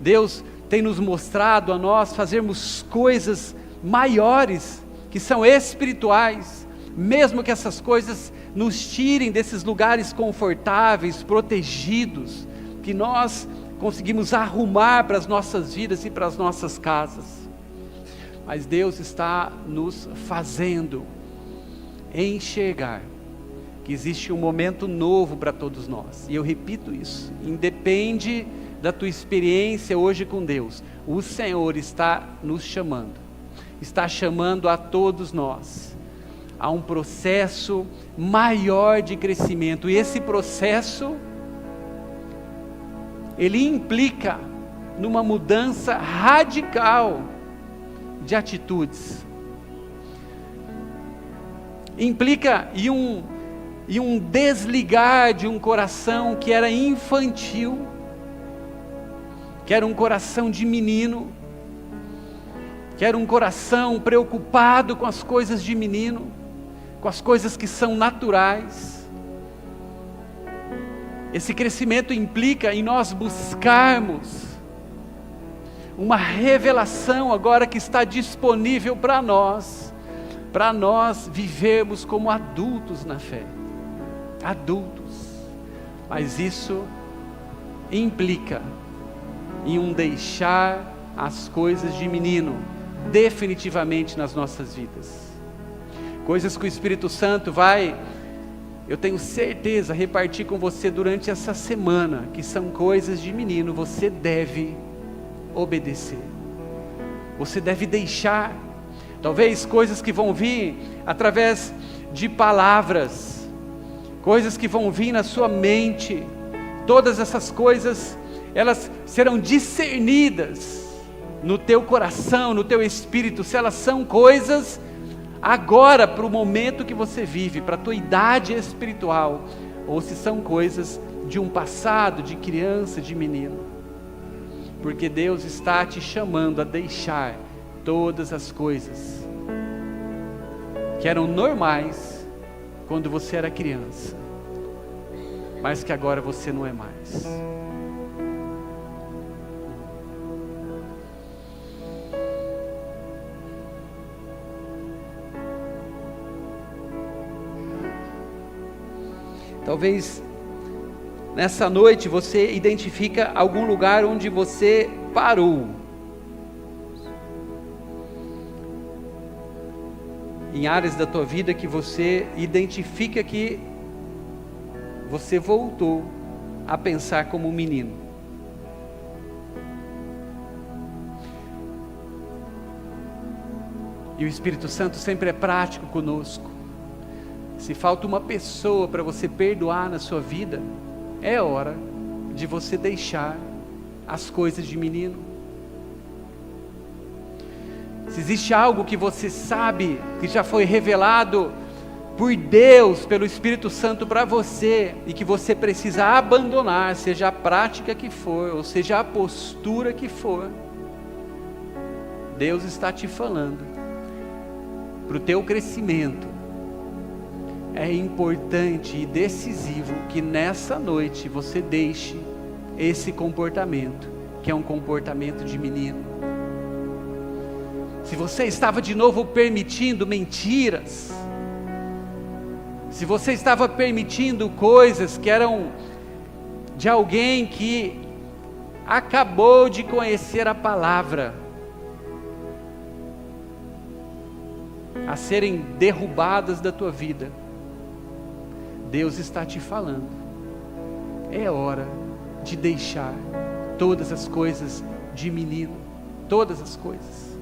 Deus tem nos mostrado a nós fazermos coisas maiores, que são espirituais, mesmo que essas coisas nos tirem desses lugares confortáveis, protegidos, que nós conseguimos arrumar para as nossas vidas e para as nossas casas. Mas Deus está nos fazendo enxergar que existe um momento novo para todos nós. E eu repito isso, independe da tua experiência hoje com Deus, o Senhor está nos chamando, está chamando a todos nós a um processo maior de crescimento. E esse processo, ele implica numa mudança radical de atitudes, implica em um desligar de um coração que era infantil, que era um coração de menino, que era um coração preocupado com as coisas de menino, com as coisas que são naturais. Esse crescimento implica em nós buscarmos uma revelação agora que está disponível para nós vivermos como adultos na fé. Adultos. Mas isso implica em um deixar as coisas de menino definitivamente nas nossas vidas. Coisas que o Espírito Santo vai, eu tenho certeza, repartir com você durante essa semana, que são coisas de menino. Você deve obedecer, você deve deixar. Talvez coisas que vão vir através de palavras, coisas que vão vir na sua mente, todas essas coisas, elas serão discernidas no teu coração, no teu espírito, se elas são coisas agora, para o momento que você vive, para a tua idade espiritual, ou se são coisas de um passado, de criança, de menino. Porque Deus está te chamando a deixar todas as coisas que eram normais quando você era criança, mas que agora você não é mais. Talvez nessa noite você identifica algum lugar onde você parou. Em áreas da tua vida que você identifica que você voltou a pensar como um menino. E o Espírito Santo sempre é prático conosco. Se falta uma pessoa para você perdoar na sua vida, é hora de você deixar as coisas de menino. Se existe algo que você sabe, que já foi revelado por Deus, pelo Espírito Santo para você, e que você precisa abandonar, seja a prática que for, ou seja a postura que for, Deus está te falando, para o teu crescimento. É importante e decisivo que nessa noite você deixe esse comportamento, que é um comportamento de menino. Se você estava de novo permitindo mentiras, se você estava permitindo coisas que eram de alguém que acabou de conhecer a palavra, a serem derrubadas da tua vida, Deus está te falando, é hora de deixar todas as coisas de menino, todas as coisas.